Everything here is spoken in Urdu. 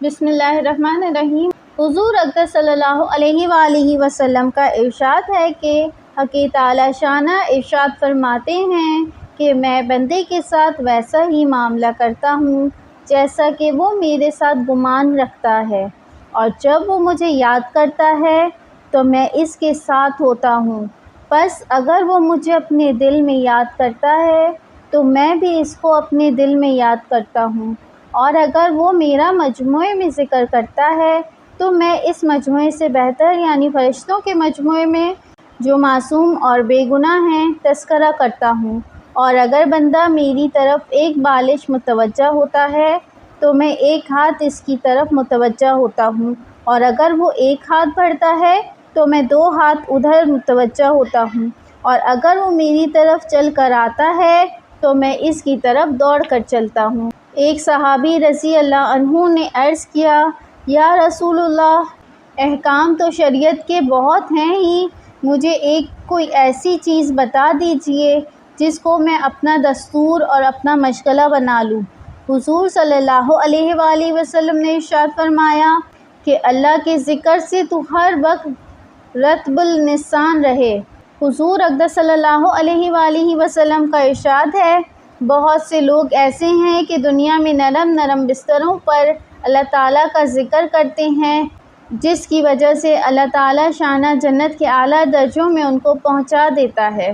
بسم اللہ الرحمن الرحیم۔ حضور اقدس صلی اللہ علیہ وآلہ وسلم کا ارشاد ہے کہ حقیقت تعالی شانہ ارشاد فرماتے ہیں کہ میں بندے کے ساتھ ویسا ہی معاملہ کرتا ہوں جیسا کہ وہ میرے ساتھ گمان رکھتا ہے، اور جب وہ مجھے یاد کرتا ہے تو میں اس کے ساتھ ہوتا ہوں۔ پس اگر وہ مجھے اپنے دل میں یاد کرتا ہے تو میں بھی اس کو اپنے دل میں یاد کرتا ہوں، اور اگر وہ میرا مجموعے میں ذکر کرتا ہے تو میں اس مجموعے سے بہتر یعنی فرشتوں کے مجموعے میں جو معصوم اور بے گناہ ہیں تذکرہ کرتا ہوں۔ اور اگر بندہ میری طرف ایک بالش متوجہ ہوتا ہے تو میں ایک ہاتھ اس کی طرف متوجہ ہوتا ہوں، اور اگر وہ ایک ہاتھ بڑھتا ہے تو میں دو ہاتھ ادھر متوجہ ہوتا ہوں، اور اگر وہ میری طرف چل کر آتا ہے تو میں اس کی طرف دوڑ کر چلتا ہوں۔ ایک صحابی رضی اللہ عنہ نے عرض کیا، یا رسول اللہ، احکام تو شریعت کے بہت ہیں ہی، مجھے کوئی ایسی چیز بتا دیجئے جس کو میں اپنا دستور اور اپنا مشغلہ بنا لوں۔ حضور صلی اللہ علیہ وآلہ وسلم نے ارشاد فرمایا کہ اللہ کے ذکر سے تو ہر وقت رطب اللسان رہے۔ حضور اقدس صلی اللہ علیہ وآلہ وسلم کا ارشاد ہے، بہت سے لوگ ایسے ہیں کہ دنیا میں نرم نرم بستروں پر اللہ تعالیٰ کا ذکر کرتے ہیں، جس کی وجہ سے اللہ تعالیٰ شانہ جنت کے اعلیٰ درجوں میں ان کو پہنچا دیتا ہے۔